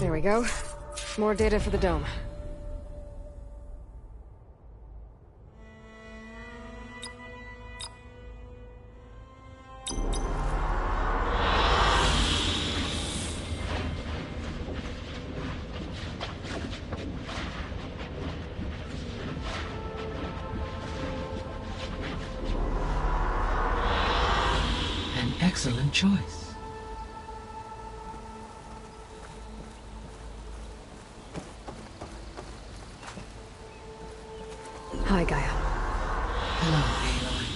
There we go. More data for the dome. An excellent choice. Hi, Gaia. Hello, Aloy.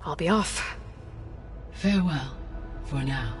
I'll be off. Farewell, for now.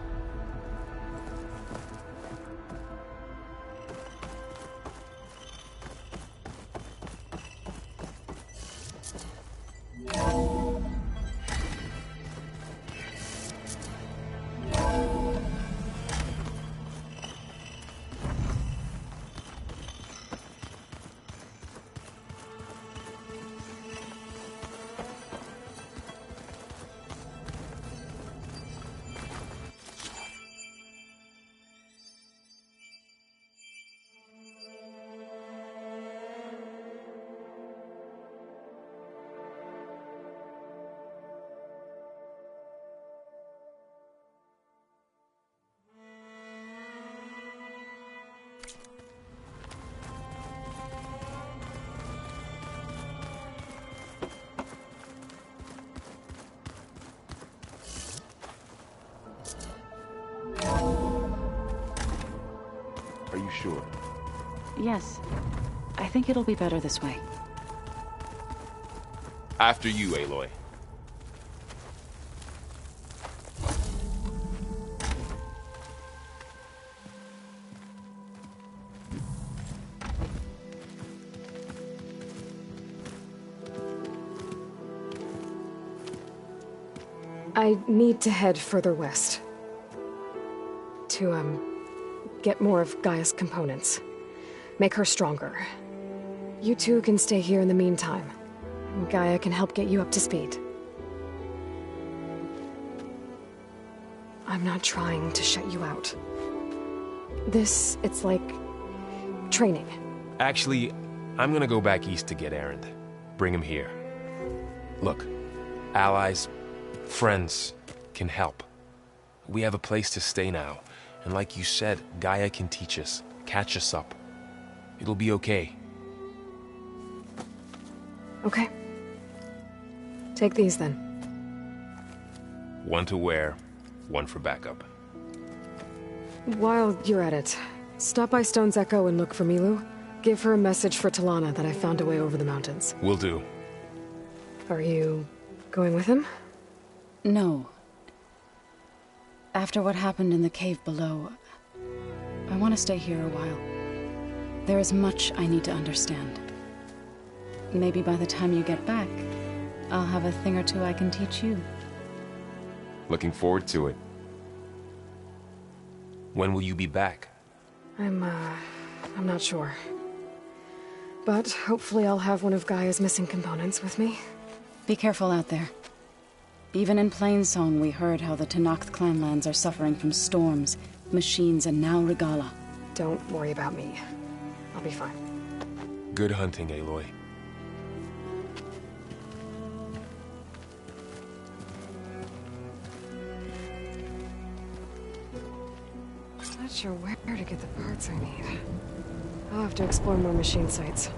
Are you sure? Yes. I think it'll be better this way. After you, Aloy. I need to head further west. To, get more of Gaia's components. Make her stronger. You two can stay here in the meantime. Gaia can help get you up to speed. I'm not trying to shut you out. It's like... training. Actually, I'm gonna go back east to get Erend. Bring him here. Look, allies, friends can help. We have a place to stay now. And like you said, Gaia can teach us, catch us up. It'll be okay. Okay. Take these then. One to wear, one for backup. While you're at it, stop by Stone's Echo and look for Milu. Give her a message for Talana that I found a way over the mountains. Will do. Are you going with him? No. After what happened in the cave below, I want to stay here a while. There is much I need to understand. Maybe by the time you get back, I'll have a thing or two I can teach you. Looking forward to it. When will you be back? I'm not sure. But hopefully I'll have one of Gaia's missing components with me. Be careful out there. Even in Plainsong, we heard how the Tenakth clanlands are suffering from storms, machines, and now Regala. Don't worry about me. I'll be fine. Good hunting, Aloy. Not sure where to get the parts I need. I'll have to explore more machine sites.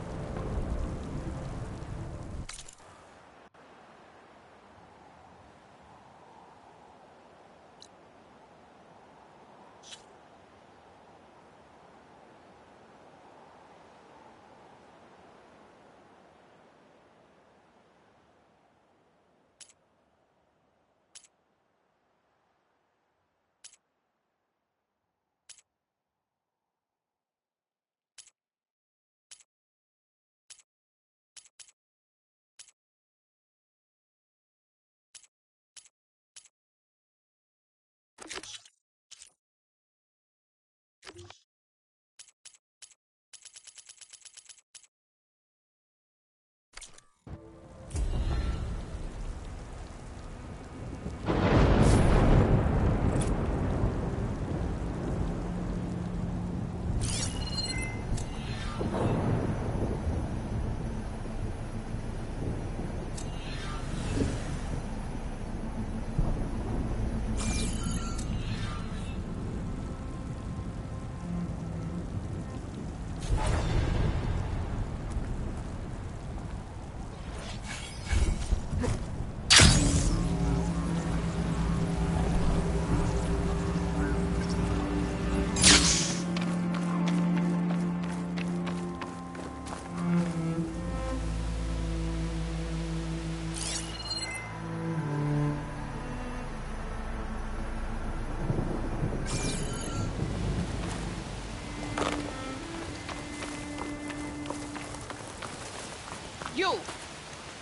you!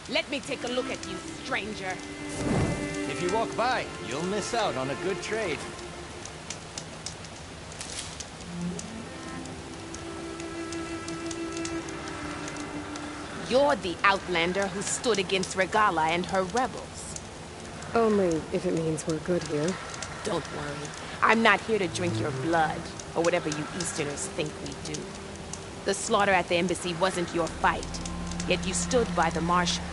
Let me take a look at you, stranger. If you walk by, you'll miss out on a good trade. You're the outlander who stood against Regala and her rebels. Only if it means we're good here. Don't worry. I'm not here to drink your blood, or whatever you Easterners think we do. The slaughter at the embassy wasn't your fight, yet you stood by the marshals.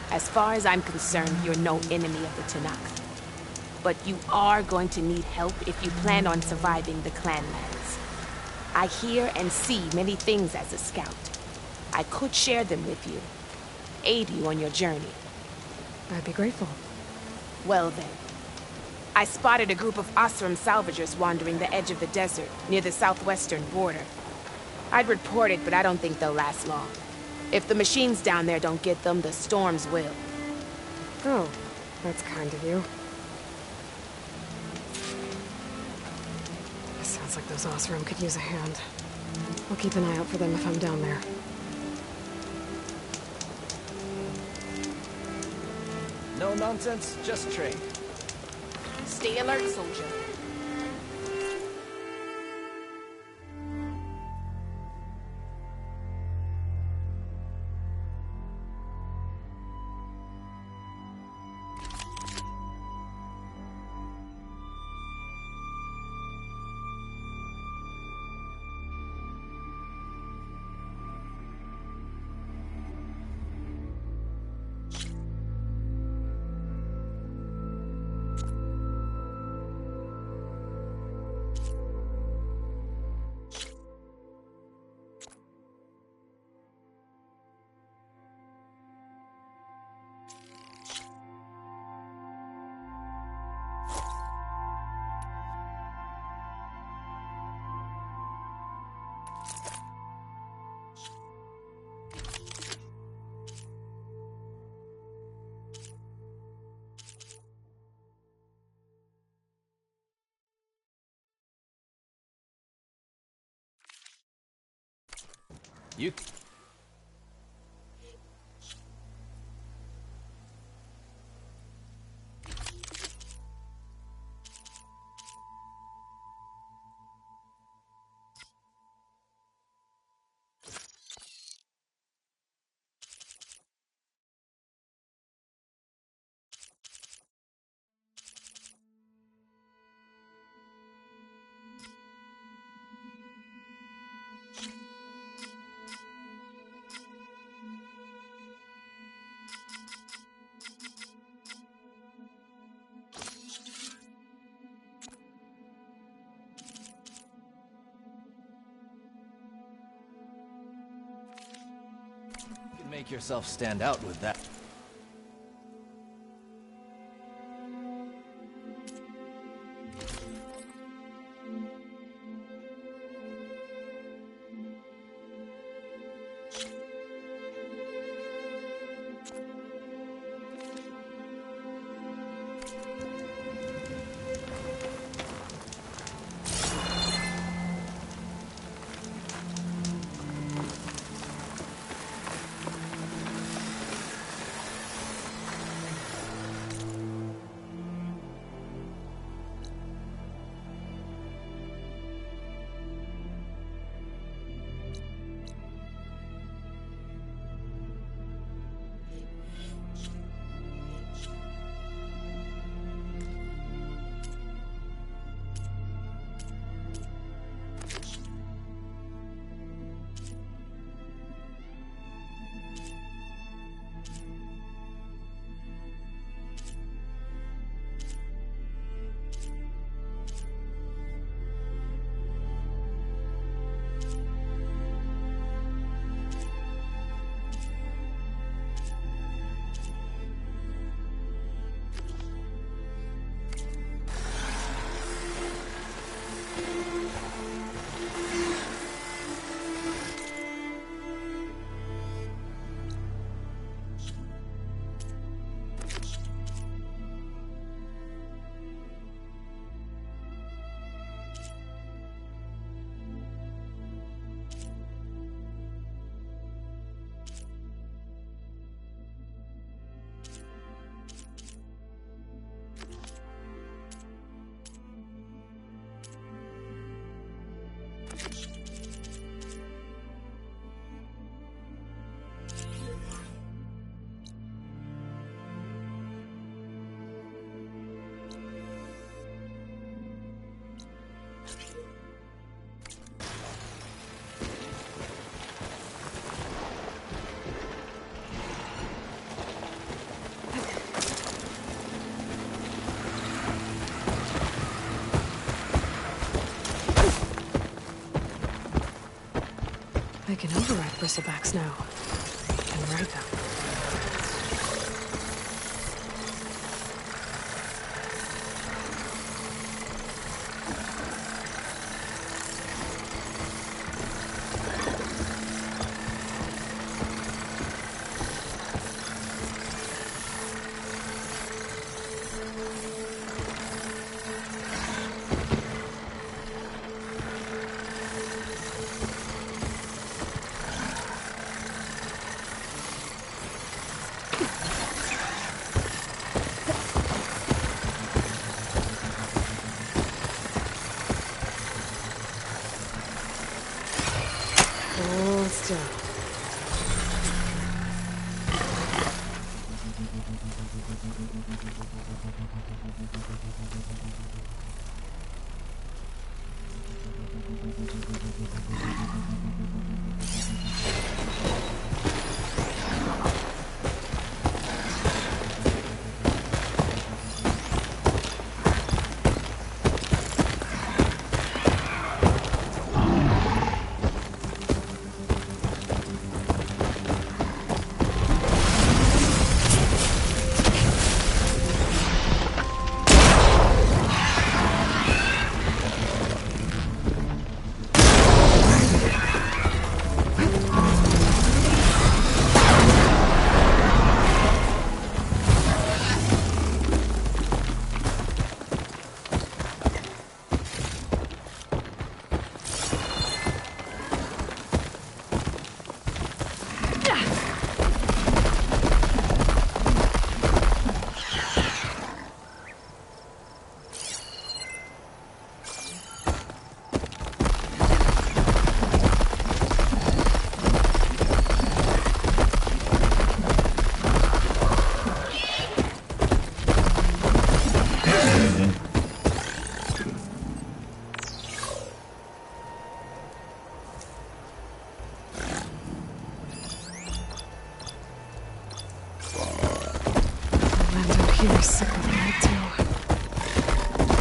As far as I'm concerned, you're no enemy of the Tanakh. But you are going to need help if you plan on surviving the clanlands. I hear and see many things as a scout. I could share them with you, aid you on your journey. I'd be grateful. Well then. I spotted a group of Osram salvagers wandering the edge of the desert, near the southwestern border. I'd report it, but I don't think they'll last long. If the machines down there don't get them, the storms will. Oh, that's kind of you. Sounds like those Osram could use a hand. I'll keep an eye out for them if I'm down there. No nonsense, just trade. Stay alert, soldier. You... can make yourself stand out with that. They can override bristlebacks now. And ride them. Hold still. He's sick of it, too.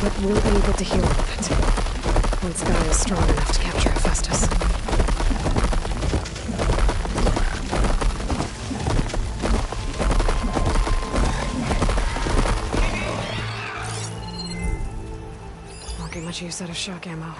But we'll be able to heal with it. Once Gaia is strong enough to capture Hephaestus. Won't get much use out of shock ammo.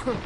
Could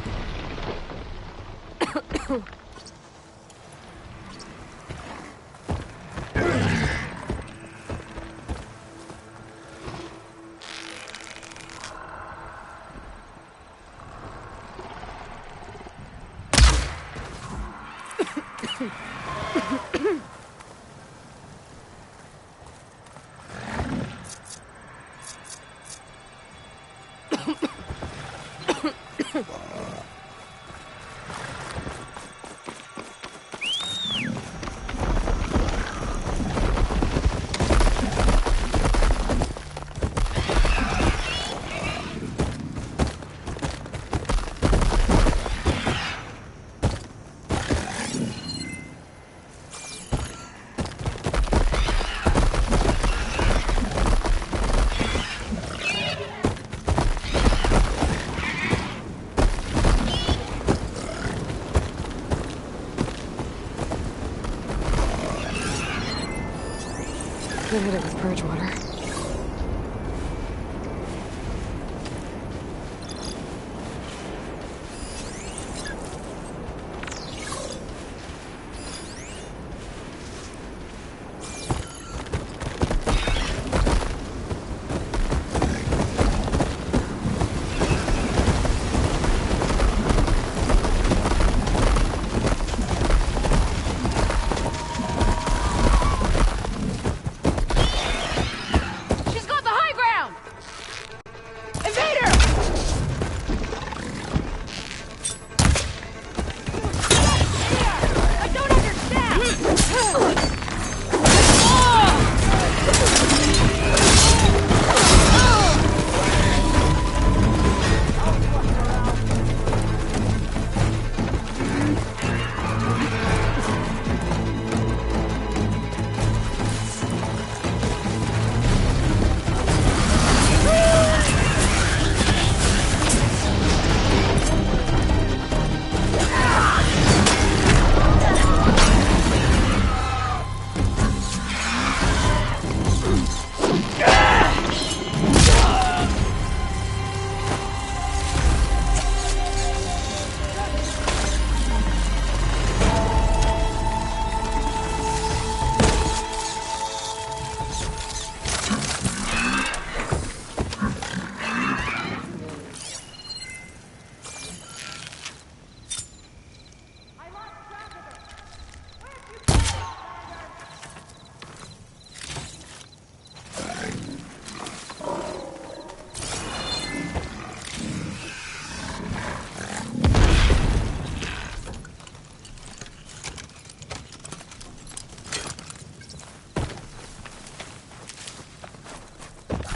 hit it with purge water.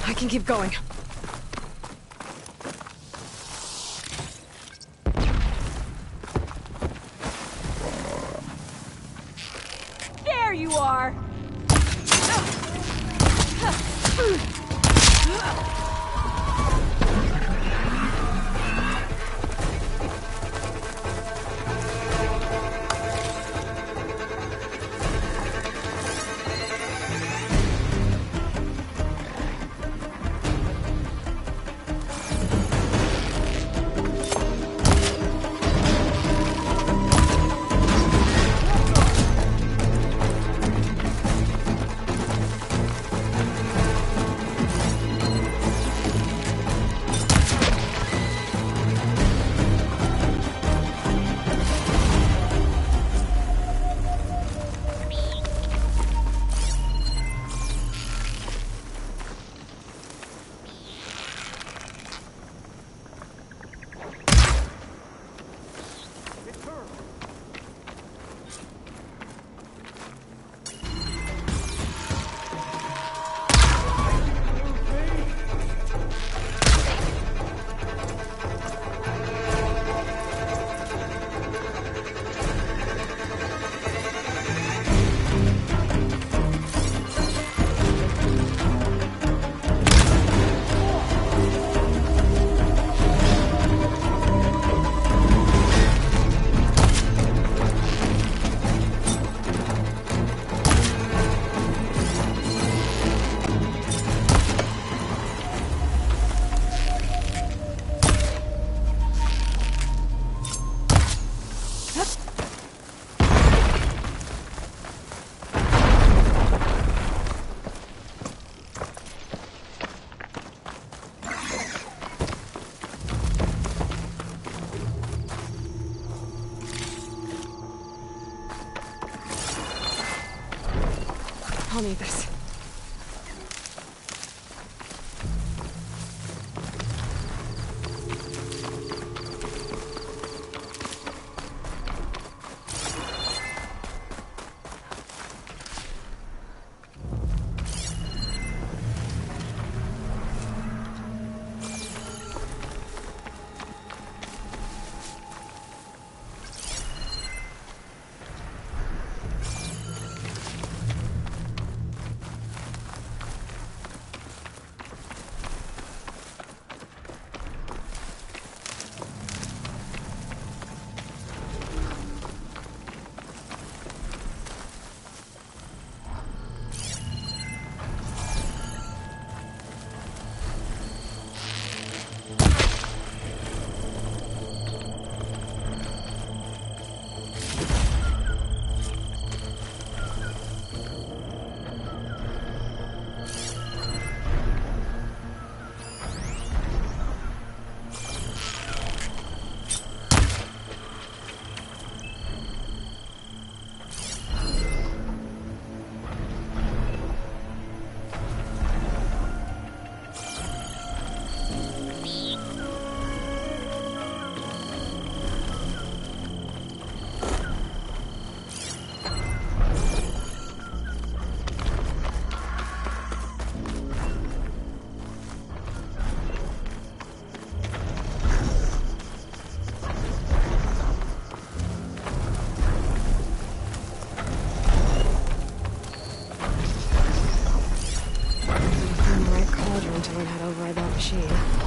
I can keep going. There you are! I'll need this. Machine.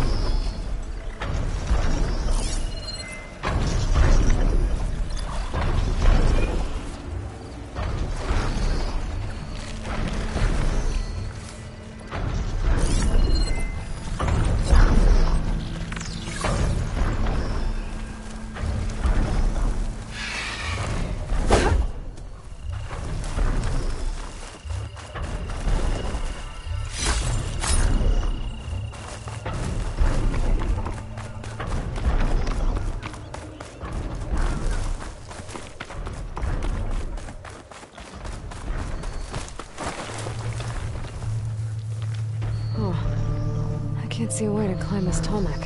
Can't see a way to climb this tarmac.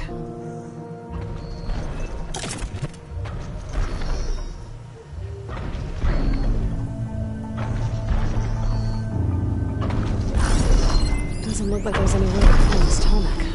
Doesn't look like there's any way to climb this tarmac.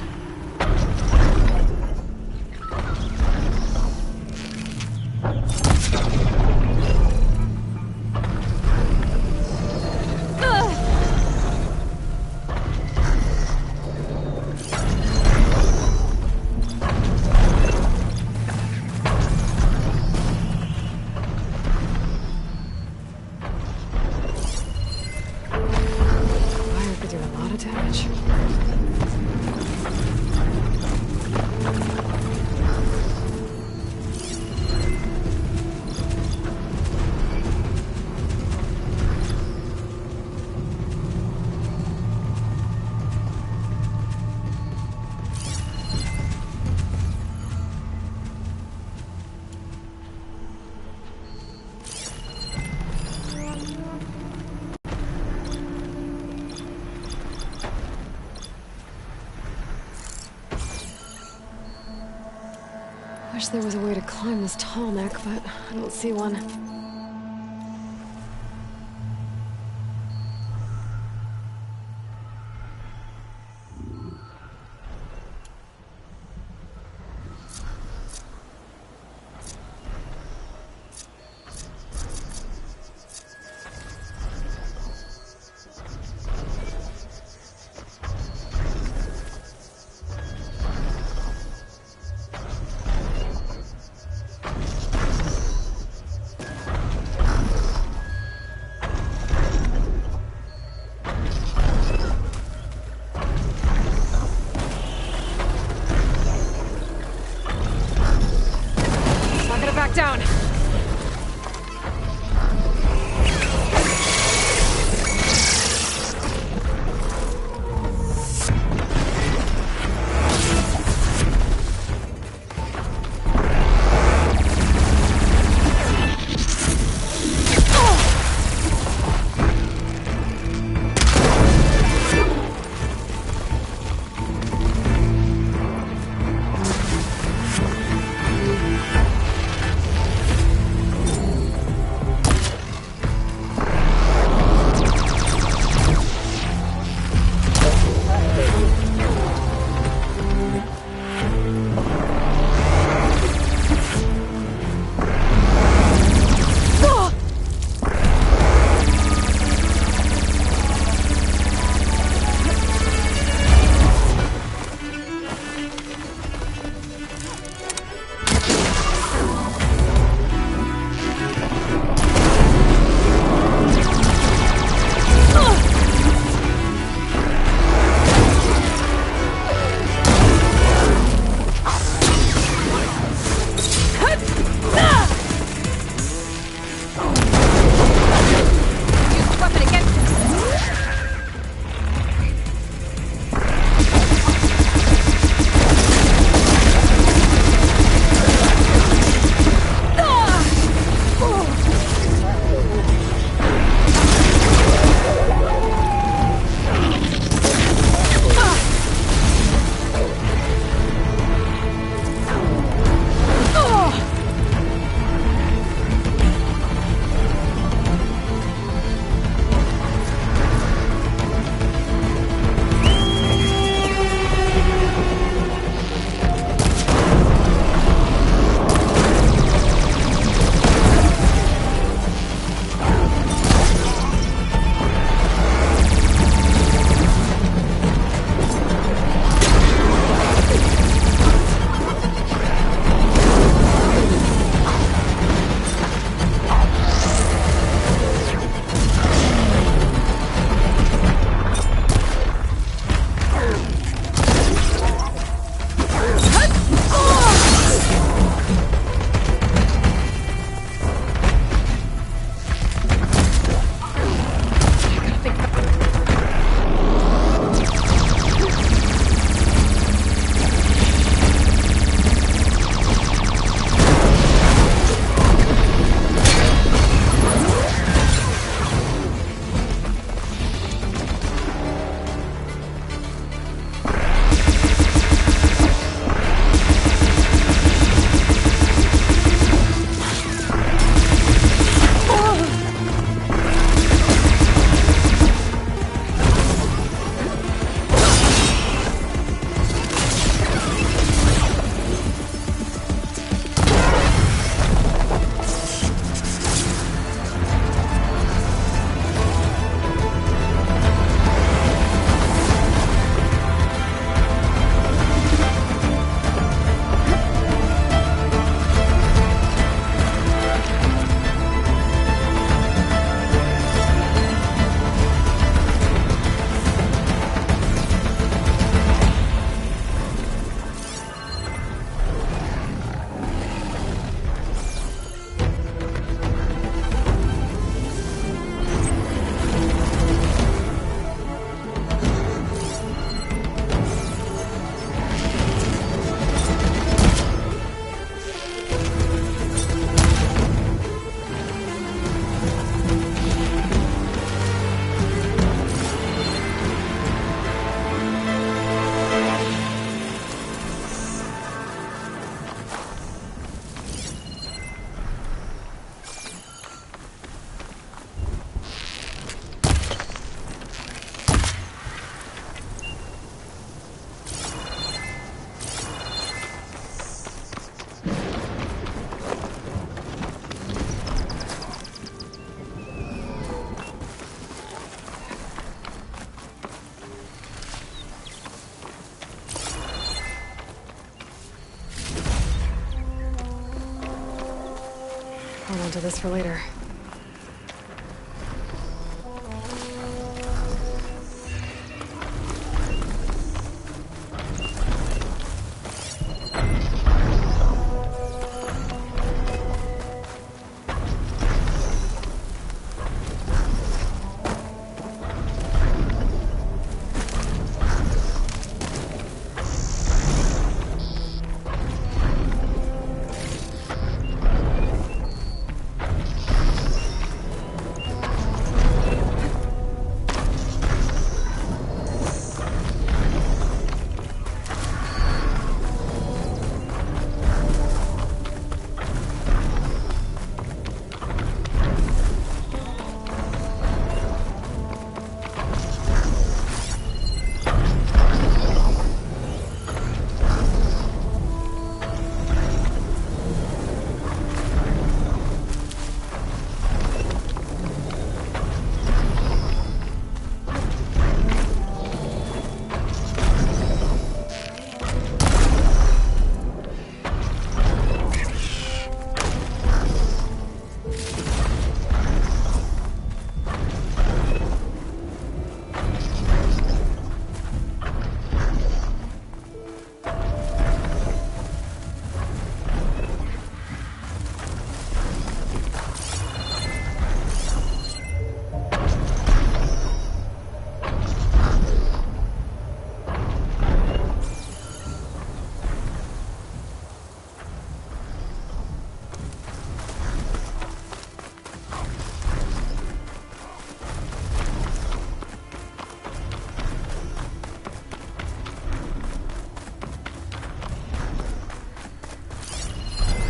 Wish there was a way to climb this tarmac, but I don't see one. Down. Hold on to this for later.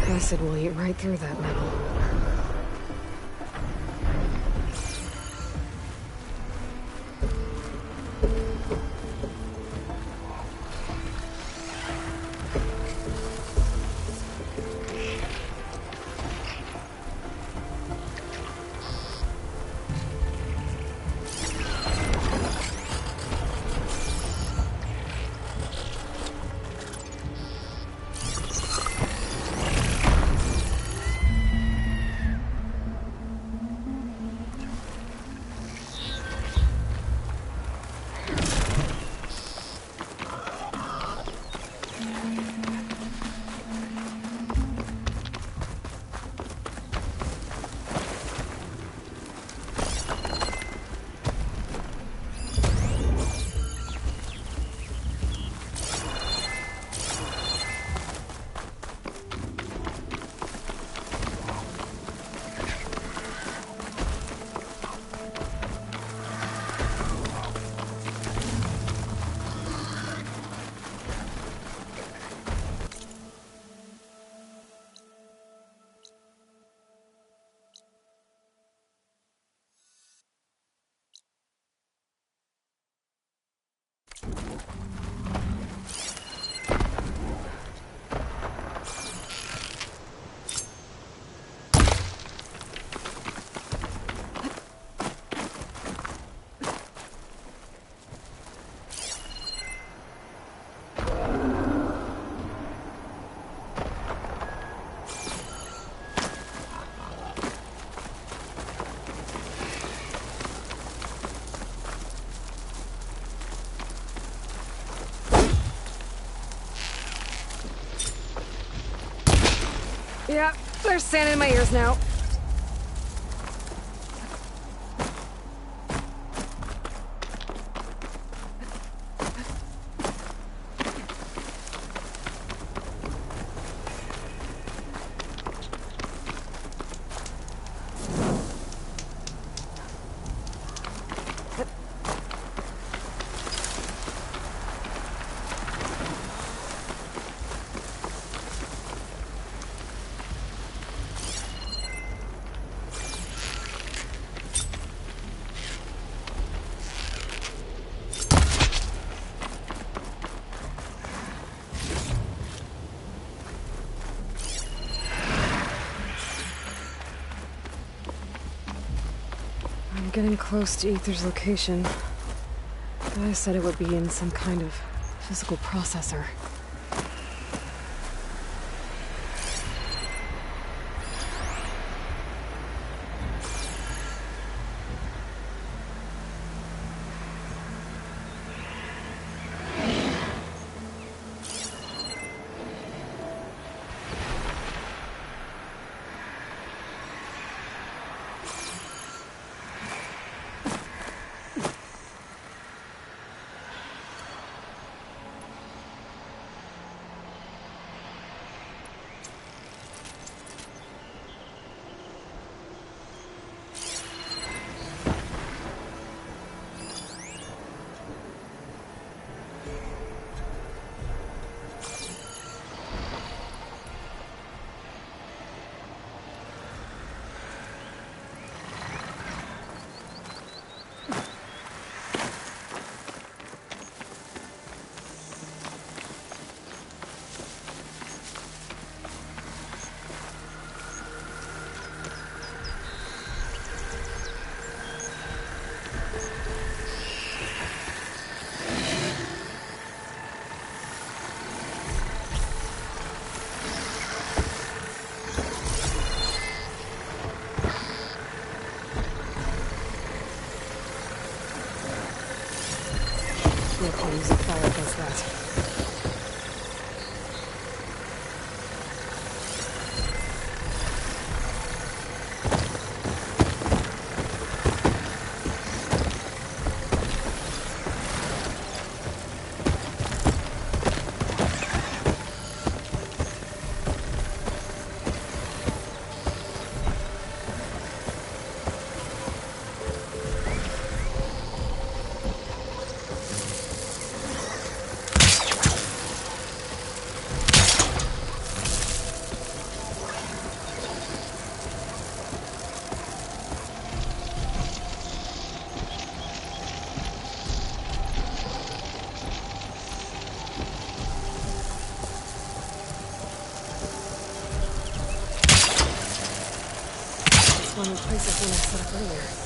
Acid will eat right through that metal. Yeah, there's sand in my ears now. I'm getting close to Aether's location. I said it would be in some kind of physical processor. wrong places when I set up earlier.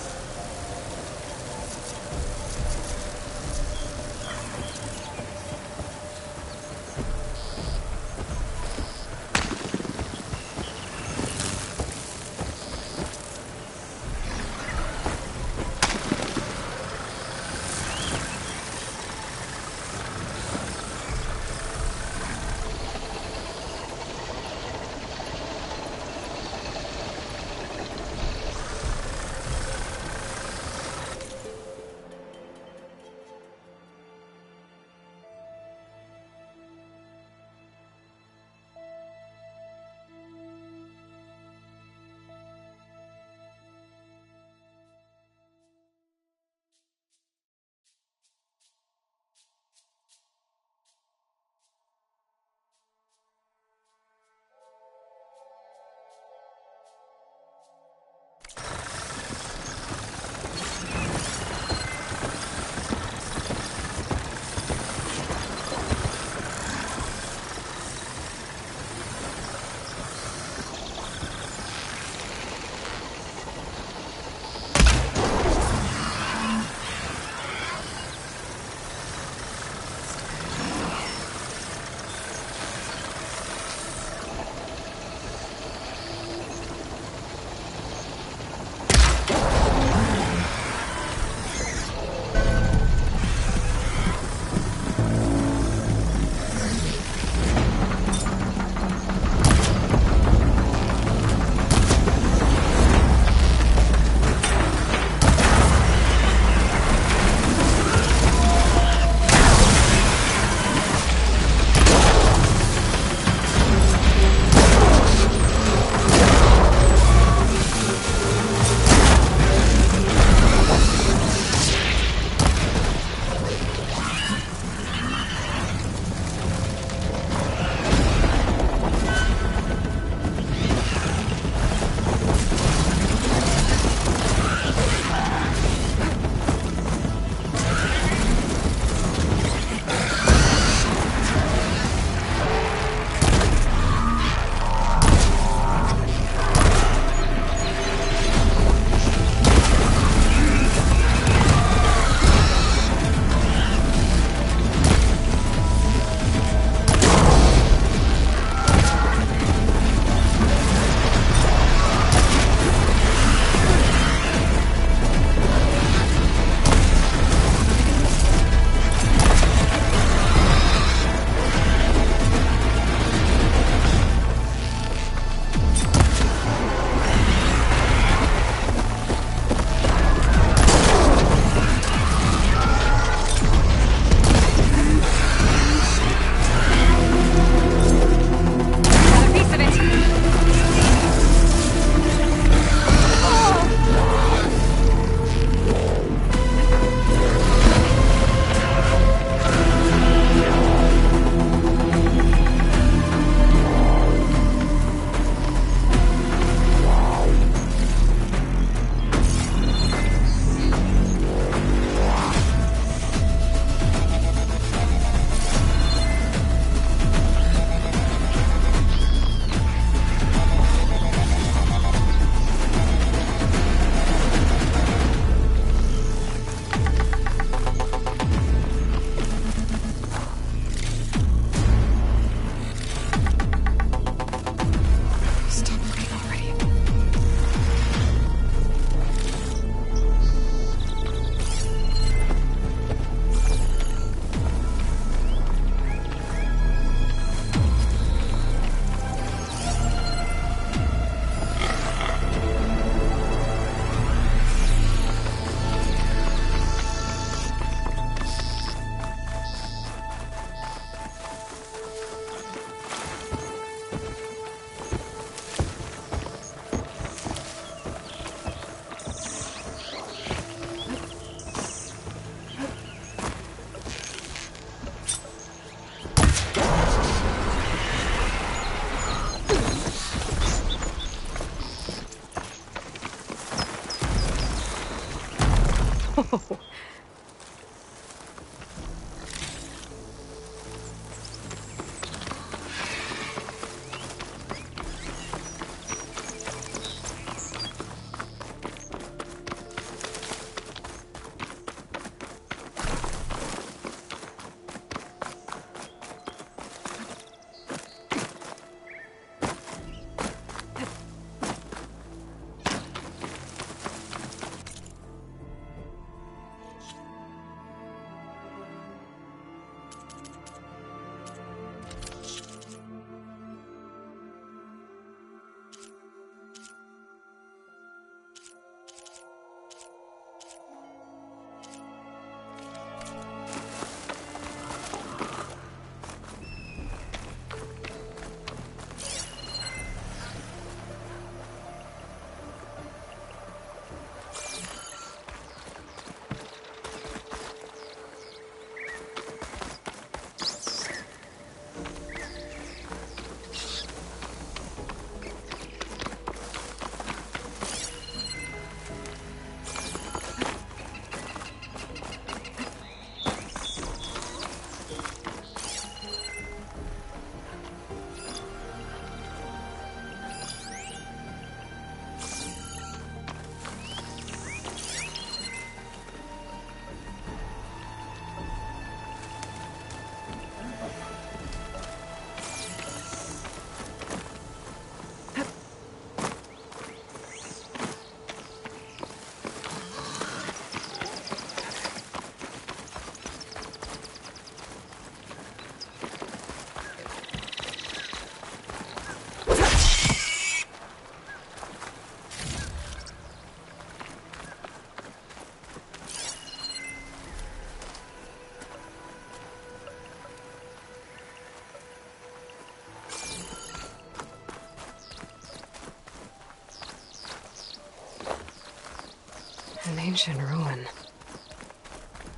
ancient ruin.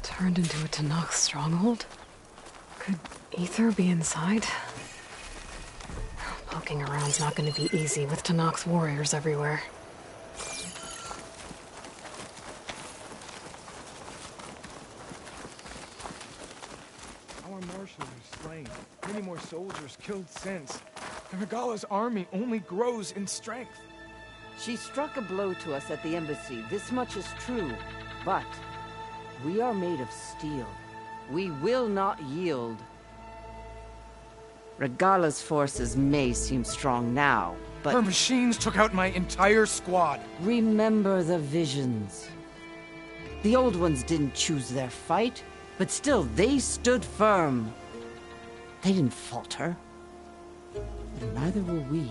Turned into a Tanakh stronghold? Could Aether be inside? Poking around's not gonna be easy with Tanakh's warriors everywhere. Our marshals are slain. Many more soldiers killed since. And Regala's army only grows in strength. She struck a blow to us at the embassy. This much is true. But we are made of steel. We will not yield. Regala's forces may seem strong now, but... Her machines took out my entire squad. Remember the visions. The old ones didn't choose their fight, but still, they stood firm. They didn't falter. And neither will we.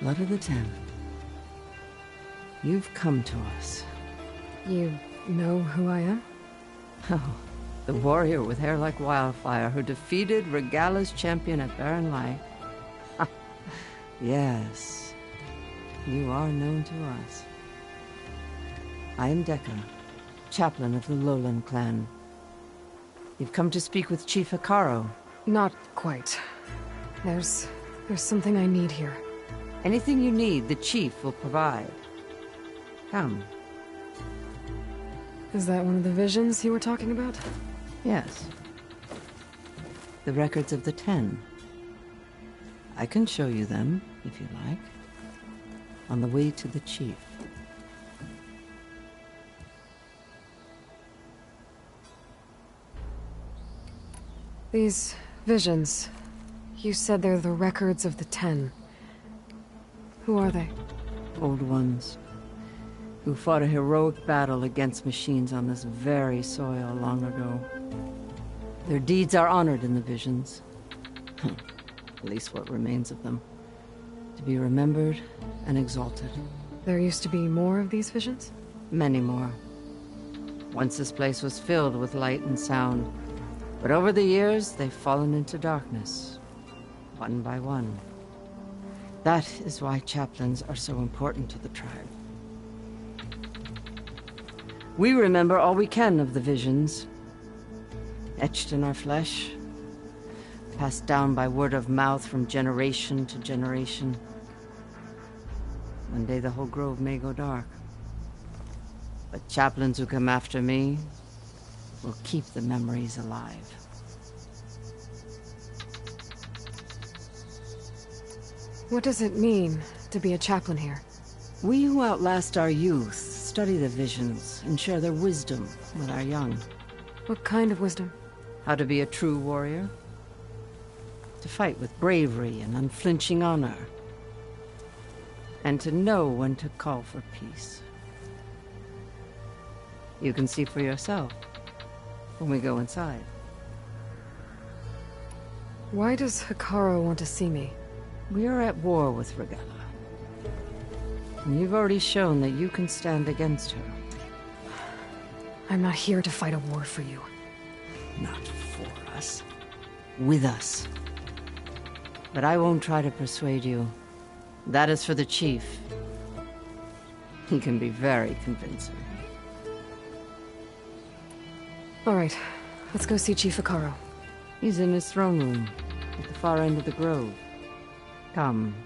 Blood of the Ten. You've come to us. You know who I am? Oh, the warrior with hair like wildfire who defeated Regala's champion at Barren Light. Yes, you are known to us. I am Deca, chaplain of the Lowland clan. You've come to speak with Chief Hikaro. Not quite. There's something I need here. Anything you need, the chief will provide. Come. Is that one of the visions you were talking about? Yes. The records of the 10. I can show you them, if you like. On the way to the chief. These visions, you said they're the records of the 10. Who are they? Old ones. Who fought a heroic battle against machines on this very soil long ago. Their deeds are honored in the visions. At least what remains of them. To be remembered and exalted. There used to be more of these visions? Many more. Once this place was filled with light and sound. But over the years, they've fallen into darkness. One by one. That is why chaplains are so important to the tribe. We remember all we can of the visions. Etched in our flesh. Passed down by word of mouth from generation to generation. One day the whole grove may go dark. But chaplains who come after me will keep the memories alive. What does it mean to be a chaplain here? We who outlast our youth study the visions and share their wisdom with our young. What kind of wisdom? How to be a true warrior. To fight with bravery and unflinching honor. And to know when to call for peace. You can see for yourself when we go inside. Why does Hikaro want to see me? We are at war with Regala. And you've already shown that you can stand against her. I'm not here to fight a war for you. Not for us. With us. But I won't try to persuade you. That is for the chief. He can be very convincing. All right, let's go see Chief Hikaro. He's in his throne room, at the far end of the grove. Come.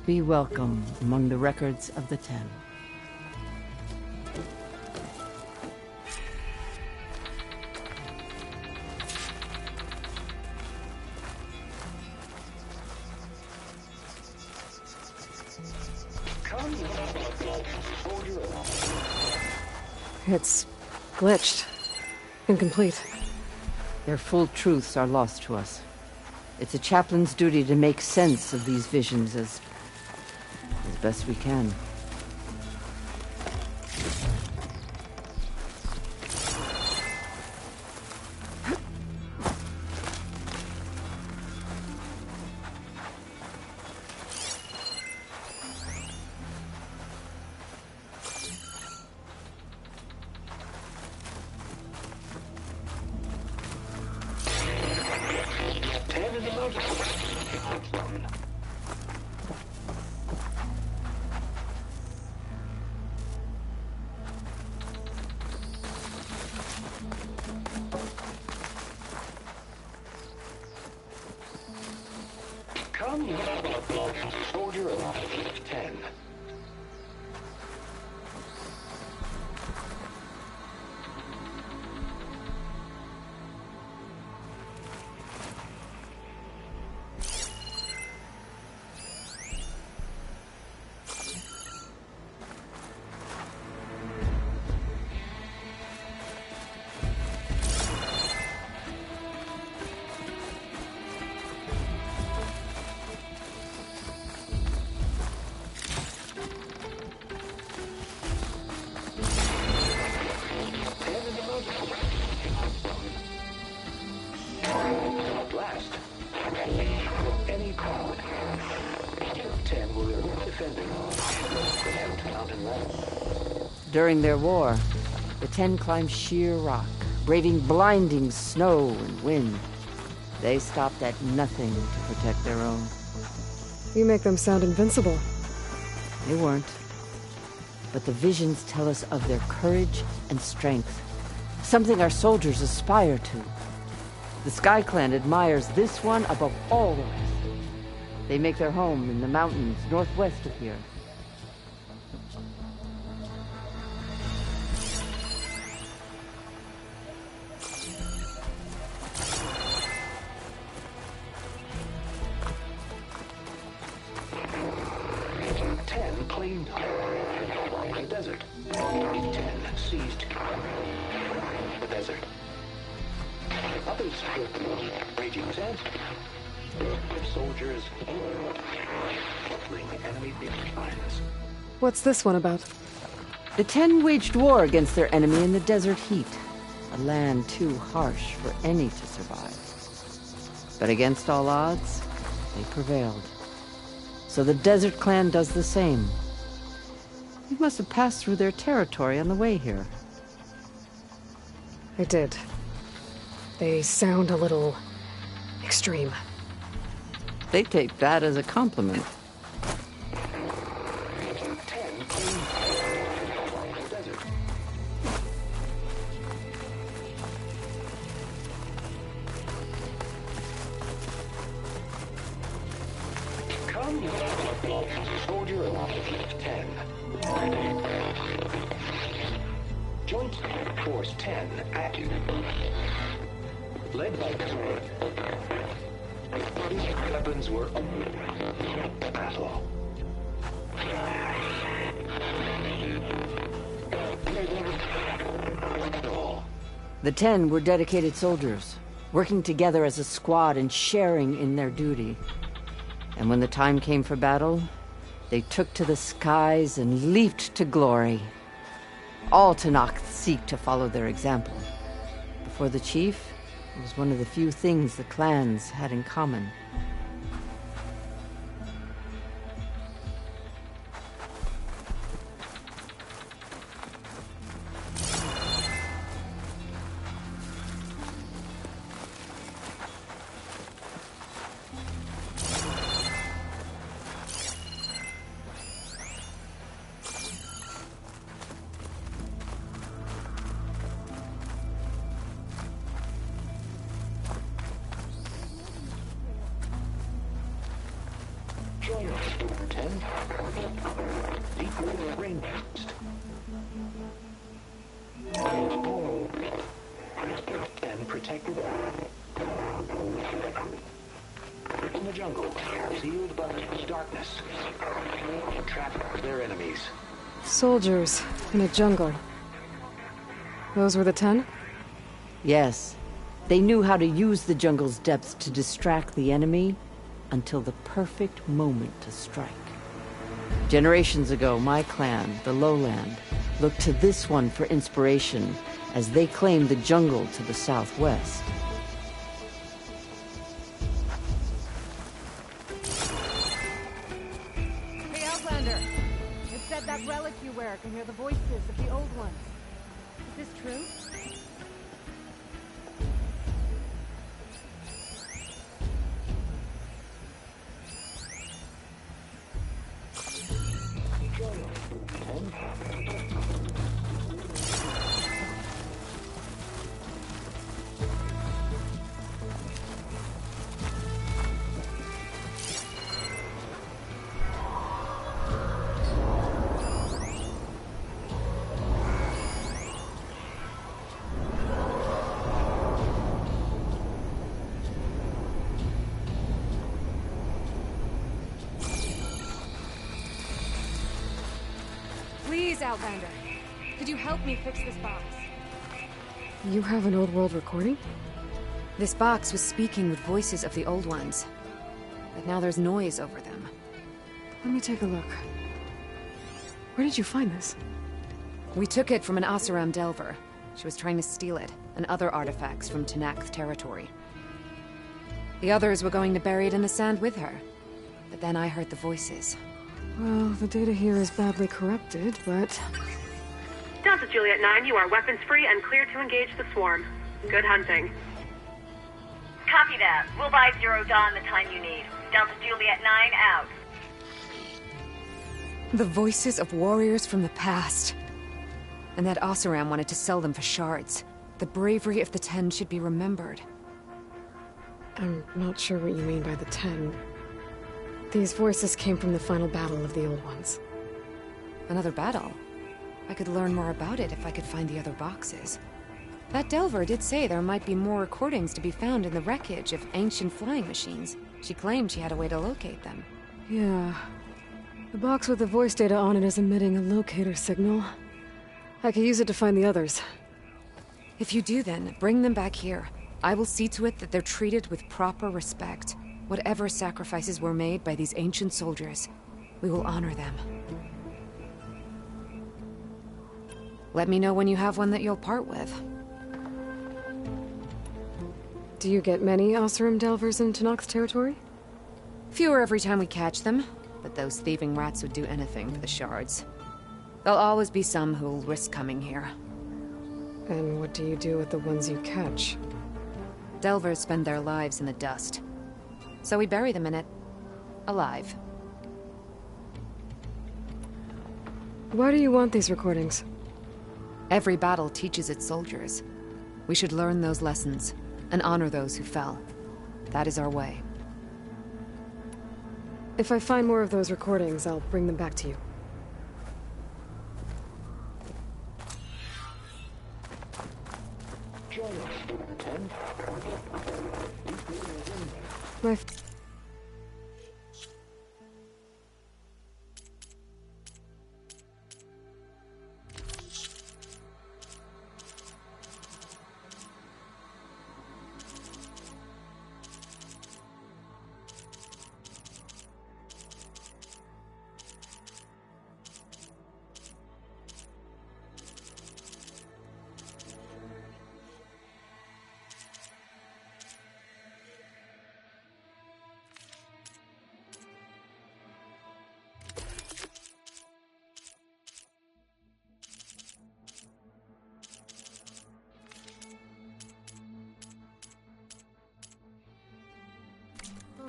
Be welcome among the records of the 10. It's glitched. Incomplete. Their full truths are lost to us. It's a chaplain's duty to make sense of these visions as best we can. Soldier 10. Blast. Any code. 10 will defending. Mountain wall. During their war, the 10 climbed sheer rock, braving blinding snow and wind. They stopped at nothing to protect their own. You make them sound invincible. They weren't. But the visions tell us of their courage and strength, something our soldiers aspire to. The Sky Clan admires this one above all the rest. They make their home in the mountains northwest of here. Claimed the desert. 10 seized the desert. Others raging sands. Soldiers fling enemy lines. What's this one about? The 10 waged war against their enemy in the desert heat, a land too harsh for any to survive. But against all odds, they prevailed. So the Desert Clan does the same. You must have passed through their territory on the way here. I did. They sound a little extreme. They take that as a compliment. Soldier 10. Joint Force 10 active. Led by weapons were battle. The 10 were dedicated soldiers, working together as a squad and sharing in their duty. And when the time came for battle, they took to the skies and leaped to glory. All Tenakth seek to follow their example. Before the chief, it was one of the few things the clans had in common. And protected in the jungle, sealed by the darkness, trapped their enemies. Soldiers in a jungle. Those were the 10? Yes. They knew how to use the jungle's depths to distract the enemy until the perfect moment to strike. Generations ago, my clan, the Lowland, looked to this one for inspiration as they claimed the jungle to the southwest. Hey, Outlander! It said that relic you wear can hear the voices of the old ones. Is this true? Outlander. Could you help me fix this box? You have an old world recording? This box was speaking with voices of the old ones. But now there's noise over them. Let me take a look. Where did you find this? We took it from an Oseram Delver. She was trying to steal it, and other artifacts from Tenakth territory. The others were going to bury it in the sand with her. But then I heard the voices. Well, the data here is badly corrupted, but... Delta Juliet 9, you are weapons-free and clear to engage the swarm. Good hunting. Copy that. We'll buy Zero Dawn the time you need. Delta Juliet 9 out. The voices of warriors from the past. And that Oseram wanted to sell them for shards. The bravery of the Ten should be remembered. I'm not sure what you mean by the Ten. These voices came from the final battle of the Old Ones. Another battle? I could learn more about it if I could find the other boxes. That Delver did say there might be more recordings to be found in the wreckage of ancient flying machines. She claimed she had a way to locate them. Yeah. The box with the voice data on it is emitting a locator signal. I could use it to find the others. If you do then, bring them back here. I will see to it that they're treated with proper respect. Whatever sacrifices were made by these ancient soldiers, we will honor them. Let me know when you have one that you'll part with. Do you get many Oseram Delvers in Tenakth territory? Fewer every time we catch them, but those thieving rats would do anything for the shards. There'll always be some who'll risk coming here. And what do you do with the ones you catch? Delvers spend their lives in the dust. So we bury them in it. Alive. Why do you want these recordings? Every battle teaches its soldiers. We should learn those lessons, and honor those who fell. That is our way. If I find more of those recordings, I'll bring them back to you. My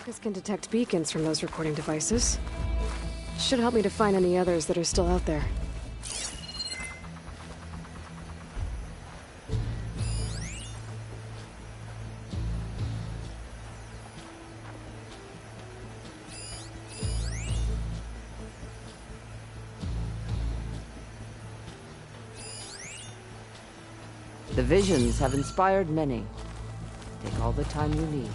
focus can detect beacons from those recording devices. Should help me to find any others that are still out there. The visions have inspired many. Take all the time you need.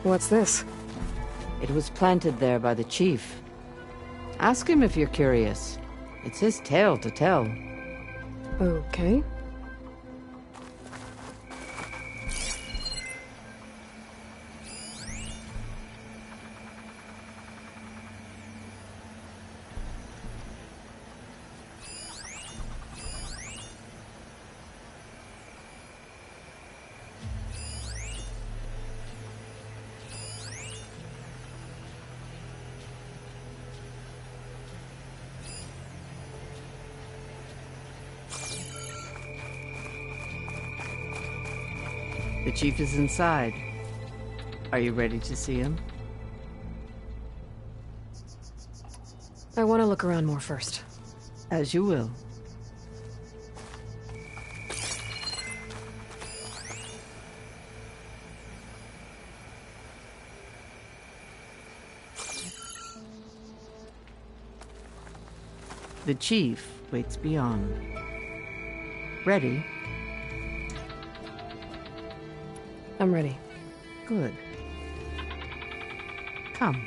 What's this? It was planted there by the chief. Ask him if you're curious. It's his tale to tell. Okay. The chief is inside. Are you ready to see him? I want to look around more first. As you will. The chief waits beyond. Ready? I'm ready. Good. Come.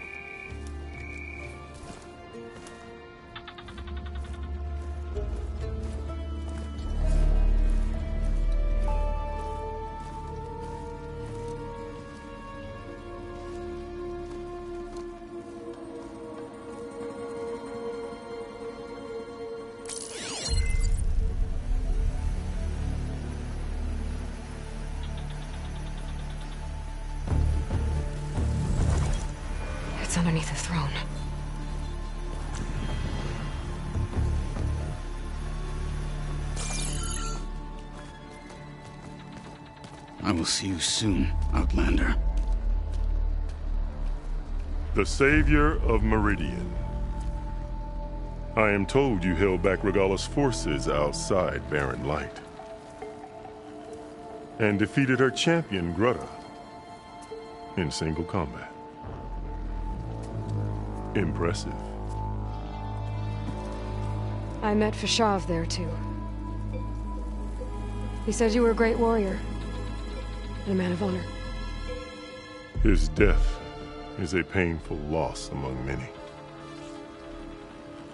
It's underneath the throne. I will see you soon, Outlander. The Savior of Meridian. I am told you held back Regalla's forces outside Barren Light. And defeated her champion, Grutta, in single combat. Impressive. I met Fashav there, too. He said you were a great warrior. And a man of honor. His death is a painful loss among many.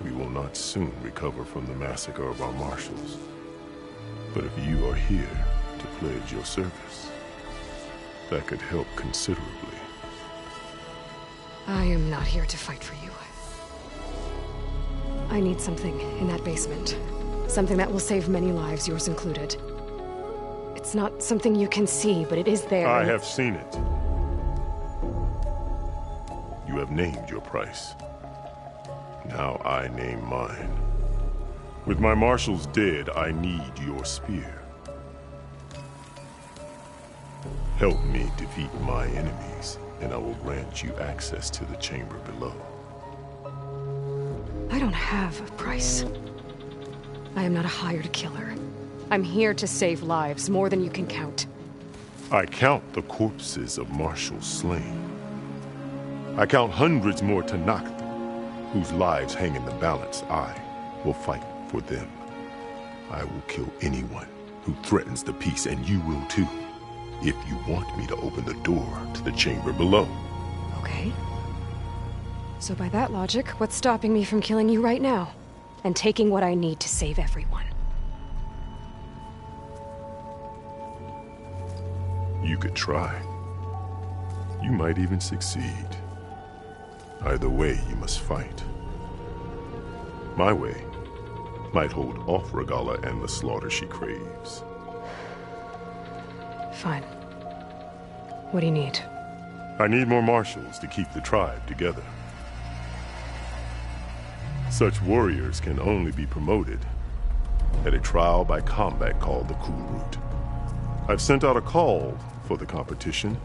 We will not soon recover from the massacre of our marshals. But if you are here to pledge your service, that could help considerably. I am not here to fight for you. I need something in that basement. Something that will save many lives, yours included. It's not something you can see, but it is there. I have seen it. You have named your price. Now I name mine. With my marshals dead, I need your spear. Help me defeat my enemies, and I will grant you access to the chamber below. I don't have a price. I am not a hired killer. I'm here to save lives, more than you can count. I count the corpses of marshals slain. I count hundreds more Tanakh, whose lives hang in the balance. I will fight for them. I will kill anyone who threatens the peace, and you will too, if you want me to open the door to the chamber below. Okay. So by that logic, what's stopping me from killing you right now? And taking what I need to save everyone? You could try. You might even succeed. Either way, you must fight. My way might hold off Regalla and the slaughter she craves. Fine. What do you need? I need more marshals to keep the tribe together. Such warriors can only be promoted at a trial by combat called the Cool Route. I've sent out a call for the competition.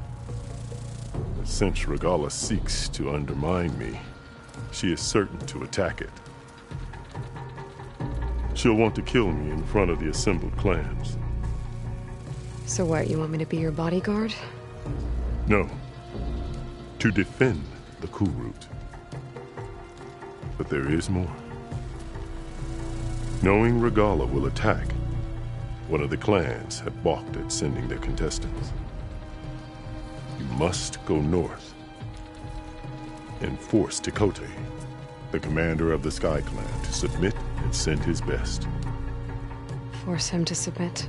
Since Regalla seeks to undermine me, she is certain to attack it. She'll want to kill me in front of the assembled clans. So what, you want me to be your bodyguard? No. To defend the Cool Route. But there is more. Knowing Regalla will attack, one of the clans had balked at sending their contestants. You must go north and force Tekote, the commander of the Sky Clan, to submit and send his best. Force him to submit?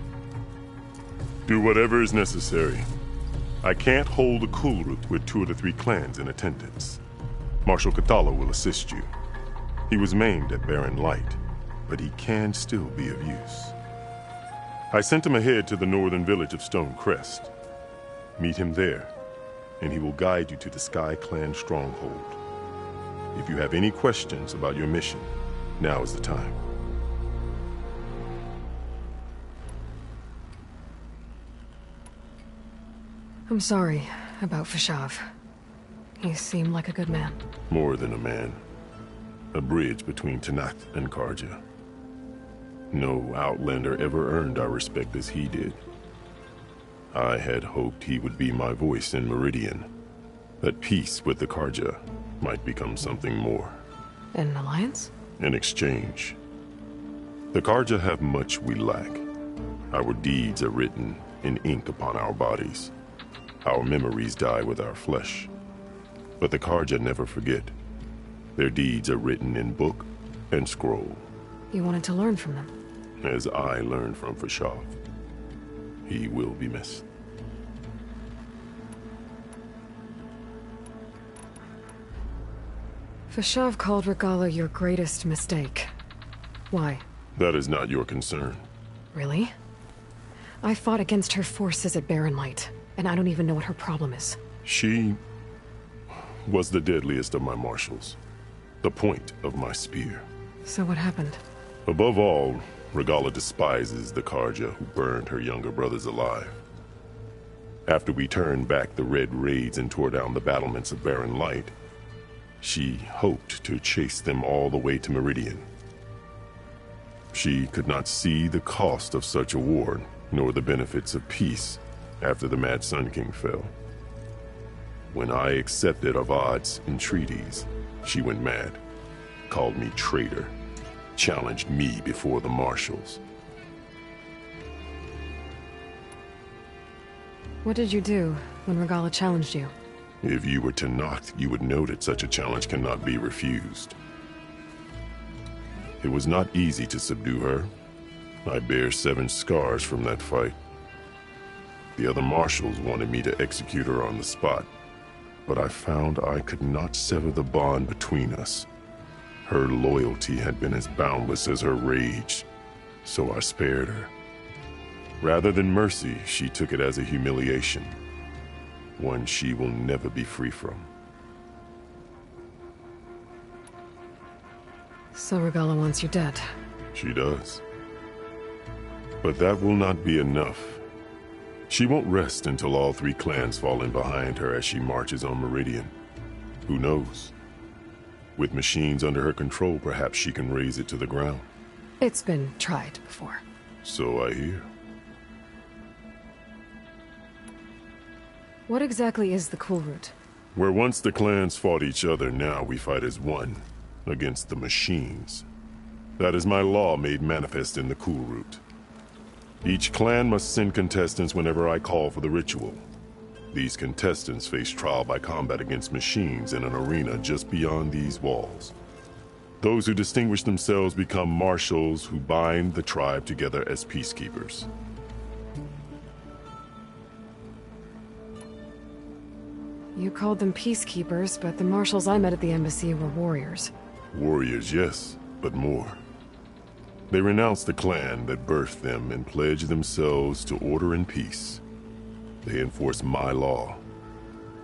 Do whatever is necessary. I can't hold a Cool Route with 2 of the 3 clans in attendance. Marshal Cathala will assist you. He was maimed at Barren Light, but he can still be of use. I sent him ahead to the northern village of Stone Crest. Meet him there, and he will guide you to the Sky Clan stronghold. If you have any questions about your mission, now is the time. I'm sorry about Fashav. He seemed like a good man. More than a man. A bridge between Tanath and Karja. No Outlander ever earned our respect as he did. I had hoped he would be my voice in Meridian. That peace with the Karja might become something more. An alliance? In exchange. The Karja have much we lack. Our deeds are written in ink upon our bodies. Our memories die with our flesh. But the Karja never forget. Their deeds are written in book and scroll. You wanted to learn from them? As I learned from Fashav. He will be missed. Fashav called Regala your greatest mistake. Why? That is not your concern. Really? I fought against her forces at Barren Light, and I don't even know what her problem is. She was the deadliest of my marshals. The point of my spear. So what happened? Above all, Regala despises the Karja who burned her younger brothers alive. After we turned back the Red Raids and tore down the battlements of Barren Light, she hoped to chase them all the way to Meridian. She could not see the cost of such a war, nor the benefits of peace after the Mad Sun King fell. When I accepted Avad's entreaties, she went mad, called me traitor, challenged me before the marshals. What did you do when Regala challenged you? If you were to knock, you would know that such a challenge cannot be refused. It was not easy to subdue her. I bear 7 scars from that fight. The other marshals wanted me to execute her on the spot, but I found I could not sever the bond between us. Her loyalty had been as boundless as her rage, so I spared her. Rather than mercy, she took it as a humiliation, one she will never be free from. So Regala wants you dead. She does. But that will not be enough. She won't rest until all 3 clans fall in behind her as she marches on Meridian. Who knows? With machines under her control, perhaps she can raise it to the ground. It's been tried before. So I hear. What exactly is the Cool Route? Where once the clans fought each other, now we fight as one, against the machines. That is my law made manifest in the Cool Route. Each clan must send contestants whenever I call for the ritual. These contestants face trial by combat against machines in an arena just beyond these walls. Those who distinguish themselves become marshals who bind the tribe together as peacekeepers. You called them peacekeepers, but the marshals I met at the embassy were warriors. Warriors, yes, but more. They renounce the clan that birthed them and pledge themselves to order and peace. They enforce my law.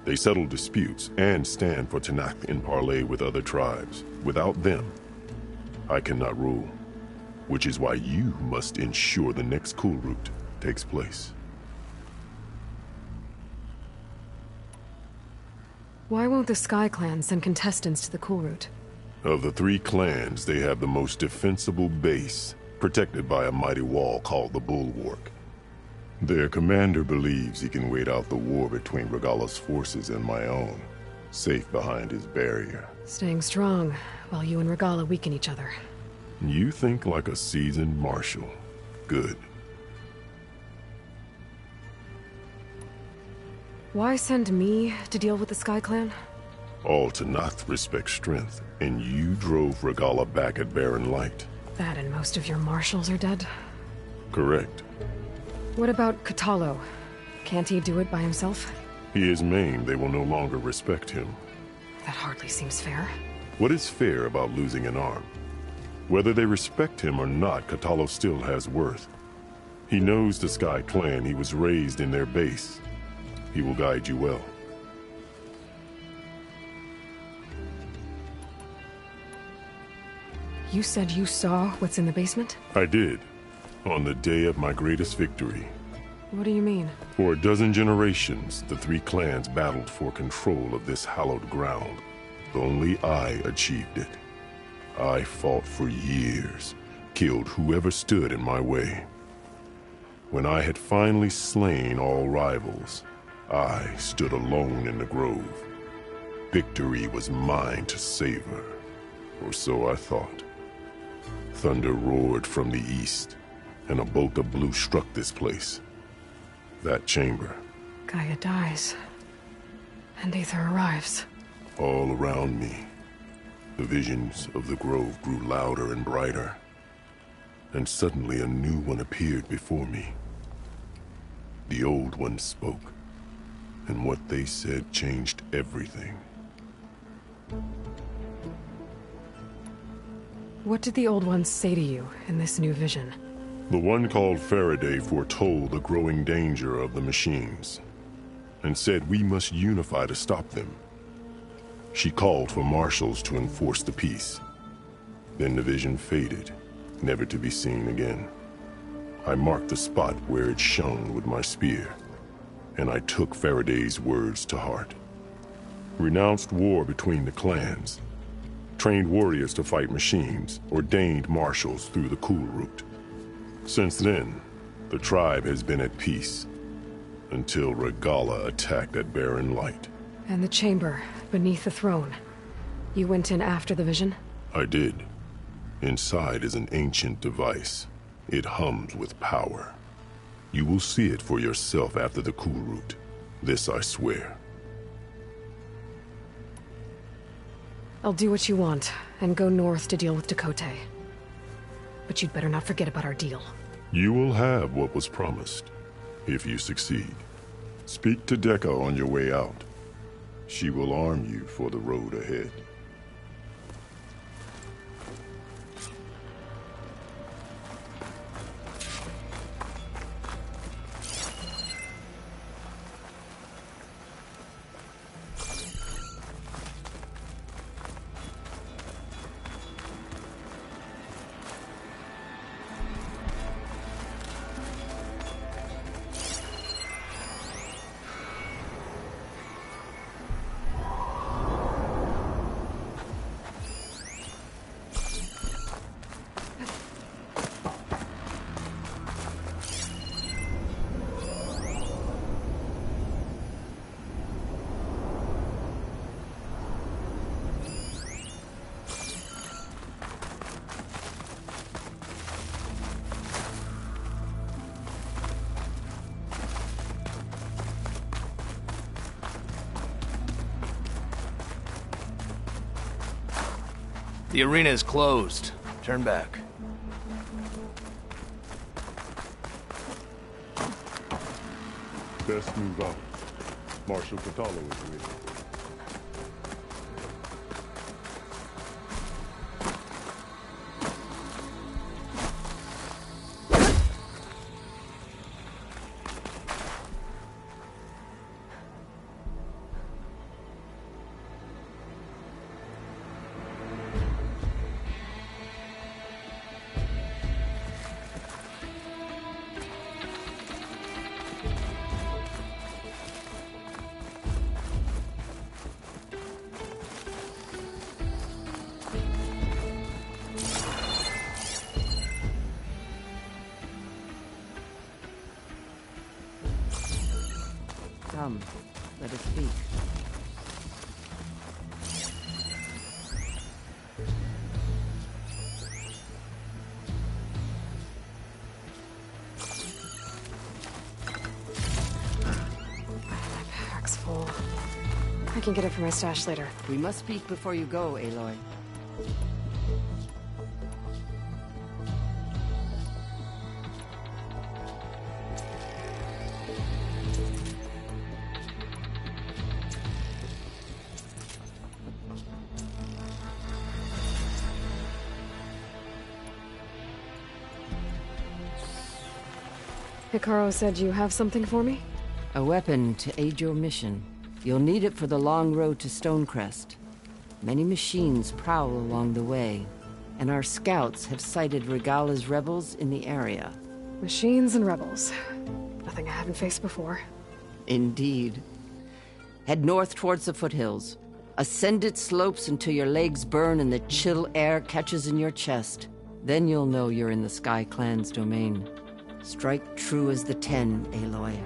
They settle disputes and stand for Tanath in parley with other tribes. Without them, I cannot rule. Which is why you must ensure the next Cool Route takes place. Why won't the Sky Clan send contestants to the Cool Route? Of the 3 clans, they have the most defensible base, protected by a mighty wall called the Bulwark. Their commander believes he can wait out the war between Regala's forces and my own, safe behind his barrier. Staying strong, while you and Regala weaken each other. You think like a seasoned marshal. Good. Why send me to deal with the Sky Clan? All Tanath respect strength, and you drove Regala back at Barren Light. That and most of your marshals are dead? Correct. What about Katalo? Can't he do it by himself? He is maimed. They will no longer respect him. That hardly seems fair. What is fair about losing an arm? Whether they respect him or not, Katalo still has worth. He knows the Sky Clan. He was raised in their base. He will guide you well. You said you saw what's in the basement? I did, on the day of my greatest victory. What do you mean? For a dozen generations, the three clans battled for control of this hallowed ground. Only I achieved it. I fought for years, killed whoever stood in my way. When I had finally slain all rivals, I stood alone in the grove. Victory was mine to savor, or so I thought. Thunder roared from the east, and a bolt of blue struck this place. That chamber. Gaia dies, and Aether arrives. All around me, the visions of the grove grew louder and brighter, and suddenly a new one appeared before me. The old ones spoke, and what they said changed everything. What did the Old Ones say to you in this new vision? The one called Faraday foretold the growing danger of the machines, and said we must unify to stop them. She called for marshals to enforce the peace. Then the vision faded, never to be seen again. I marked the spot where it shone with my spear, and I took Faraday's words to heart. Renounced war between the clans, trained warriors to fight machines, ordained marshals through the cool route. Since then, the tribe has been at peace, until Regala attacked at Barren Light. And the chamber, beneath the throne. You went in after the vision? I did. Inside is an ancient device. It hums with power. You will see it for yourself after the cool route. This I swear. I'll do what you want, and go north to deal with Dakota. But you'd better not forget about our deal. You will have what was promised, if you succeed. Speak to Dekka on your way out. She will arm you for the road ahead. The arena is closed. Turn back. Best move out. Marshal Catalo is with you. Come, let us speak. My pack's full. I can get it from my stash later. We must speak before you go, Aloy. Hikaru said you have something for me? A weapon to aid your mission. You'll need it for the long road to Stonecrest. Many machines prowl along the way, and our scouts have sighted Regala's rebels in the area. Machines and rebels. Nothing I haven't faced before. Indeed. Head north towards the foothills. Ascend its slopes until your legs burn and the chill air catches in your chest. Then you'll know you're in the Sky Clan's domain. Strike true as the 10, Aloy.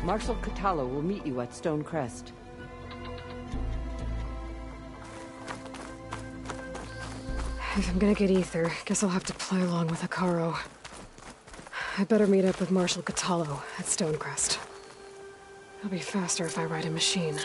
Marshal Catalo will meet you at Stone Crest. If I'm gonna get Aether, guess I'll have to play along with Akaro. I better meet up with Marshal Catalo at Stonecrest. It'll be faster if I ride a machine.